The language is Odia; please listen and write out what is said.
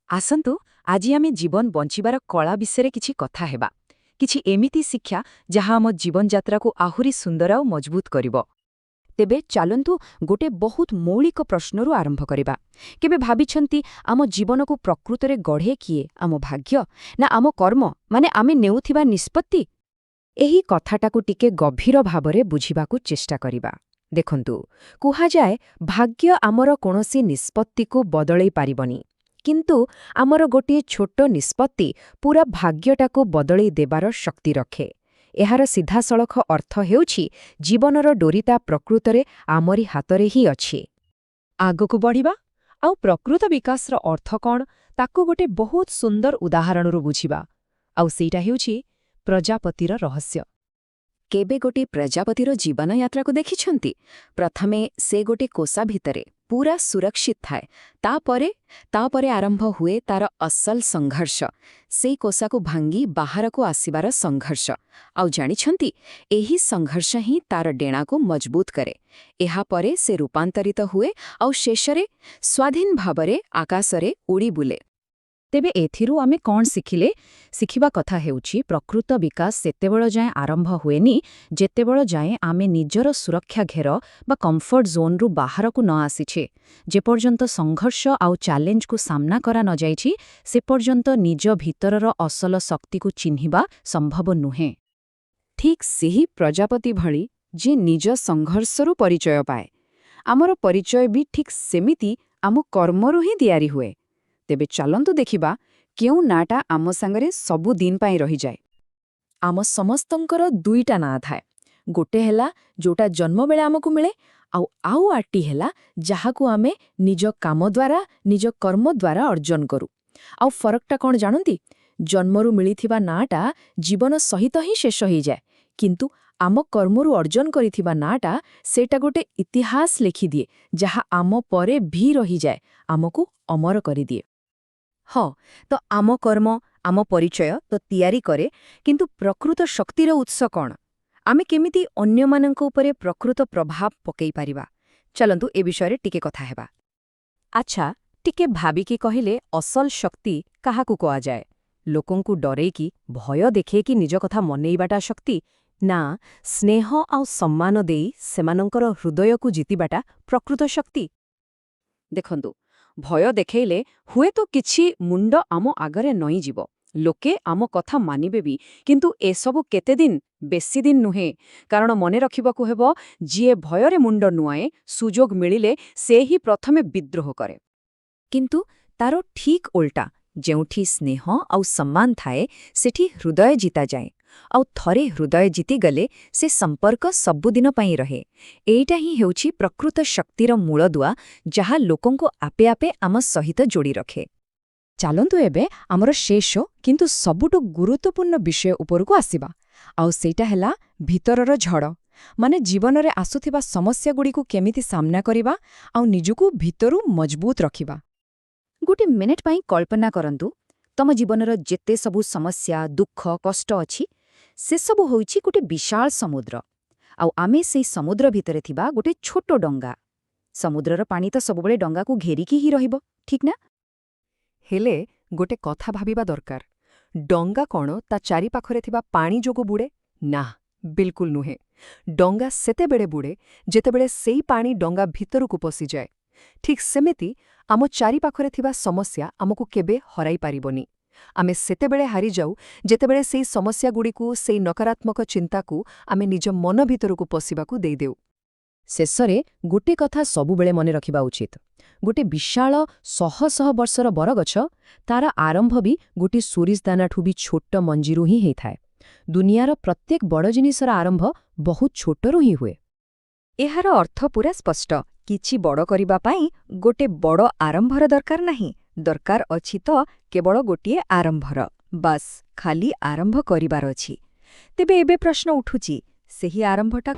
ଆସନ୍ତୁ ଆଜି ଆମେ ଜୀବନ ବଞ୍ଚିବାର କଳା ବିଷୟରେ କିଛି କଥା ହେବା। କିଛି ଏମିତି ଶିକ୍ଷା ଯାହା ଆମ ଜୀବନଯାତ୍ରାକୁ ଆହୁରି ସୁନ୍ଦର ଆଉ ମଜବୁତ କରିବ। ତେବେ ଚାଲନ୍ତୁ ଗୋଟେ ବହୁତ ମୌଳିକ ପ୍ରଶ୍ନରୁ ଆରମ୍ଭ କରିବା। କେବେ ଭାବିଛନ୍ତି ଆମ ଜୀବନକୁ ପ୍ରକୃତରେ ଗଢ଼େ କିଏ? ଆମ ଭାଗ୍ୟ ନା ଆମ କର୍ମ, ମାନେ ଆମେ ନେଉଥିବା ନିଷ୍ପତ୍ତି? ଏହି କଥାଟାକୁ ଟିକେ ଗଭୀର ଭାବରେ ବୁଝିବାକୁ ଚେଷ୍ଟା କରିବା। ଦେଖନ୍ତୁ, କୁହାଯାଏ ଭାଗ୍ୟ ଆମର କୌଣସି ନିଷ୍ପତ୍ତିକୁ ବଦଳେଇ ପାରିବନି, କିନ୍ତୁ ଆମର ଗୋଟିଏ ଛୋଟ ନିଷ୍ପତ୍ତି ପୂରା ଭାଗ୍ୟଟାକୁ ବଦଳେଇ ଦେବାର ଶକ୍ତି ରଖେ। ଏହାର ସିଧାସଳଖ ଅର୍ଥ ହେଉଛି ଜୀବନର ଡୋରିଟା ପ୍ରକୃତରେ ଆମରି ହାତରେ ହିଁ ଅଛି। ଆଗକୁ ବଢ଼ିବା ଆଉ ପ୍ରକୃତ ବିକାଶର ଅର୍ଥ କ'ଣ, ତାକୁ ଗୋଟେ ବହୁତ ସୁନ୍ଦର ଉଦାହରଣରୁ ବୁଝିବା। ଆଉ ସେଇଟା ହେଉଛି ପ୍ରଜାପତିର ରହସ୍ୟ। କେବେ ଗୋଟିଏ ପ୍ରଜାପତିର ଜୀବନଯାତ୍ରାକୁ ଦେଖିଛନ୍ତି? ପ୍ରଥମେ ସେ ଗୋଟେ କୋଷା ଭିତରେ ପୂରା ସୁରକ୍ଷିତ ଥାଏ। ତାପରେ ଆରମ୍ଭ ହୁଏ ତାର ଅସଲ ସଂଘର୍ଷ, ସେଇ କୋଷାକୁ ଭାଙ୍ଗି ବାହାରକୁ ଆସିବାର ସଂଘର୍ଷ। ଆଉ ଜାଣିଛନ୍ତି, ଏହି ସଂଘର୍ଷ ହିଁ ତାର ଡେଣାକୁ ମଜବୁତ କରେ। ଏହାପରେ ସେ ରୂପାନ୍ତରିତ ହୁଏ ଆଉ ଶେଷରେ ସ୍ୱାଧୀନ ଭାବରେ ଆକାଶରେ ଉଡ଼ି ବୁଲେ। ତେବେ ଏଥିରୁ ଆମେ କ'ଣ ଶିଖିଲେ? ଶିଖିବା କଥା ହେଉଛି ପ୍ରକୃତ ବିକାଶ ସେତେବେଳ ଯାଏଁ ଆରମ୍ଭ ହୁଏନି ଯେତେବେଳ ଯାଏଁ ଆମେ ନିଜର ସୁରକ୍ଷା ଘେର ବା କମ୍ଫର୍ଟ ଜୋନ୍ରୁ ବାହାରକୁ ନ ଆସିଛେ। ଯେପର୍ଯ୍ୟନ୍ତ ସଂଘର୍ଷ ଆଉ ଚ୍ୟାଲେଞ୍ଜକୁ ସାମ୍ନା କରା ନ ଯାଇଛି, ସେ ପର୍ଯ୍ୟନ୍ତ ନିଜ ଭିତରର ଅସଲ ଶକ୍ତିକୁ ଚିହ୍ନିବା ସମ୍ଭବ ନୁହେଁ। ଠିକ୍ ସେହି ପ୍ରଜାପତି ଭଳି ଯିଏ ନିଜ ସଂଘର୍ଷରୁ ପରିଚୟ ପାଏ, ଆମର ପରିଚୟ ବି ଠିକ୍ ସେମିତି ଆମ କର୍ମରୁ ହିଁ ତିଆରି ହୁଏ। ତେବେ ଚାଲନ୍ତୁ ଦେଖିବା କେଉଁ ନାଁଟା ଆମ ସାଙ୍ଗରେ ସବୁଦିନ ପାଇଁ ରହିଯାଏ। ଆମ ସମସ୍ତଙ୍କର ଦୁଇଟା ନାଁ ଥାଏ। ଗୋଟେ ହେଲା ଯୋଉଟା ଜନ୍ମବେଳେ ଆମକୁ ମିଳେ, ଆଉ ଆରଟି ହେଲା ଯାହାକୁ ଆମେ ନିଜ କାମ ଦ୍ୱାରା, ନିଜ କର୍ମ ଦ୍ୱାରା ଅର୍ଜନ କରୁ। ଆଉ ଫରକଟା କ'ଣ ଜାଣନ୍ତି? ଜନ୍ମରୁ ମିଳିଥିବା ନାଁଟା ଜୀବନ ସହିତ ହିଁ ଶେଷ ହେଇଯାଏ, କିନ୍ତୁ ଆମ କର୍ମରୁ ଅର୍ଜନ କରିଥିବା ନାଁଟା ସେଇଟା ଗୋଟେ ଇତିହାସ ଲେଖିଦିଏ, ଯାହା ଆମ ପରେ ବି ରହିଯାଏ, ଆମକୁ ଅମର କରିଦିଏ। ହଁ, ତ ଆମ କର୍ମ, ଆମ ପରିଚୟ ତ ତିଆରି କରେ, କିନ୍ତୁ ପ୍ରକୃତ ଶକ୍ତିର ଉତ୍ସ କ'ଣ? ଆମେ କେମିତି ଅନ୍ୟମାନଙ୍କ ଉପରେ ପ୍ରକୃତ ପ୍ରଭାବ ପକାଇ ପାରିବା? ଚାଲନ୍ତୁ ଏ ବିଷୟରେ ଟିକେ କଥା ହେବା। ଆଚ୍ଛା, ଟିକେ ଭାବିକି କହିଲେ, ଅସଲ ଶକ୍ତି କାହାକୁ କୁହାଯାଏ? ଲୋକଙ୍କୁ ଡରେଇକି, ଭୟ ଦେଖେଇକି ନିଜ କଥା ମନେଇବାଟା ଶକ୍ତି? ନା, ସ୍ନେହ ଆଉ ସମ୍ମାନ ଦେଇ ସେମାନଙ୍କର ହୃଦୟକୁ ଜିତିବାଟା ପ୍ରକୃତ ଶକ୍ତି? ଦେଖନ୍ତୁ, ଭୟ ଦେଖେଇଲେ ହୁଏତ କିଛି ମୁଣ୍ଡ ଆମ ଆଗରେ ନଇଁଯିବ, ଲୋକେ ଆମ କଥା ମାନିବେ ବି, କିନ୍ତୁ ଏସବୁ କେତେଦିନ? ବେଶୀ ଦିନ ନୁହେଁ। କାରଣ ମନେ ରଖିବାକୁ ହେବ, ଯିଏ ଭୟରେ ମୁଣ୍ଡ ନୁଆଁଏ, ସୁଯୋଗ ମିଳିଲେ ସେ ହିଁ ପ୍ରଥମେ ବିଦ୍ରୋହ କରେ। କିନ୍ତୁ ତାର ଠିକ୍ ଓଲଟା, ଯେଉଁଠି ସ୍ନେହ ଆଉ ସମ୍ମାନ ଥାଏ, ସେଠି ହୃଦୟ ଜିତାଯାଏ। ଆଉ ଥରେ ହୃଦୟ ଜିତିଗଲେ ସେ ସମ୍ପର୍କ ସବୁଦିନ ପାଇଁ ରହେ। ଏଇଟା ହିଁ ହେଉଛି ପ୍ରକୃତ ଶକ୍ତିର ମୂଳଦୁଆ, ଯାହା ଲୋକଙ୍କୁ ଆପେ ଆପେ ଆମ ସହିତ ଯୋଡ଼ି ରଖେ। ଚାଲନ୍ତୁ ଏବେ ଆମର ଶେଷ କିନ୍ତୁ ସବୁଠୁ ଗୁରୁତ୍ୱପୂର୍ଣ୍ଣ ବିଷୟ ଉପରକୁ ଆସିବା। ଆଉ ସେଇଟା ହେଲା ଭିତରର ଝଡ଼, ମାନେ ଜୀବନରେ ଆସୁଥିବା ସମସ୍ୟାଗୁଡ଼ିକୁ କେମିତି ସାମ୍ନା କରିବା ଆଉ ନିଜକୁ ଭିତରୁ ମଜବୁତ ରଖିବା। ଗୋଟେ ମିନିଟ୍ ପାଇଁ କଳ୍ପନା କରନ୍ତୁ, ତମ ଜୀବନର ଯେତେ ସବୁ ସମସ୍ୟା, ଦୁଃଖ, କଷ୍ଟ ଅଛି, ସେସବୁ ହେଉଛି ଗୋଟେ ବିଶାଳ ସମୁଦ୍ର। ଆଉ ଆମେ ସେଇ ସମୁଦ୍ର ଭିତରେ ଥିବା ଗୋଟେ ଛୋଟ ଡଙ୍ଗା। ସମୁଦ୍ରର ପାଣି ତ ସବୁବେଳେ ଡଙ୍ଗାକୁ ଘେରିକି ହିଁ ରହିବ, ଠିକ୍ ନା? ହେଲେ ଗୋଟେ କଥା ଭାବିବା ଦରକାର, ଡଙ୍ଗା କ'ଣ ତା ଚାରିପାଖରେ ଥିବା ପାଣି ଯୋଗୁଁ ବୁଡ଼େ? ନା, ବିଲକୁଲ ନୁହେଁ। ଡଙ୍ଗା ସେତେବେଳେ ବୁଡ଼େ ଯେତେବେଳେ ସେଇ ପାଣି ଡଙ୍ଗା ଭିତରକୁ ପଶିଯାଏ। ଠିକ୍ ସେମିତି ଆମ ଚାରିପାଖରେ ଥିବା ସମସ୍ୟା ଆମକୁ କେବେ ହରାଇ ପାରିବନି। ଆମେ ସେତେବେଳେ ହାରିଯାଉ ଯେତେବେଳେ ସେଇ ସମସ୍ୟାଗୁଡ଼ିକୁ, ସେଇ ନକାରାତ୍ମକ ଚିନ୍ତାକୁ ଆମେ ନିଜ ମନ ଭିତରକୁ ପଶିବାକୁ ଦେଇଦେଉ। ଶେଷରେ ଗୋଟେ କଥା ସବୁବେଳେ ମନେ ରଖିବା ଉଚିତ, ଗୋଟେ ବିଶାଳ ଶହ ଶହ ବର୍ଷର ବରଗଛ, ତାର ଆରମ୍ଭ ବି ଗୋଟିଏ ସୋରିଷ ଦାନାଠୁ ବି ଛୋଟ ମଞ୍ଜିରୁ ହିଁ ହେଇଥାଏ। ଦୁନିଆର ପ୍ରତ୍ୟେକ ବଡ଼ ଜିନିଷର ଆରମ୍ଭ ବହୁତ ଛୋଟରୁ ହିଁ ହୁଏ। ଏହାର ଅର୍ଥ ପୁରା ସ୍ପଷ୍ଟ, କିଛି ବଡ଼ କରିବା ପାଇଁ ଗୋଟେ ବଡ଼ ଆରମ୍ଭର ଦରକାର ନାହିଁ, ଦରକାର ଅଛି ତ କେବଳ ଗୋଟିଏ ଆରମ୍ଭର। ବାସ୍, ଖାଲି ଆରମ୍ଭ କରିବାର ଅଛି। ତେବେ ଏବେ ପ୍ରଶ୍ନ ଉଠୁଛି, ସେହି ଆରମ୍ଭଟା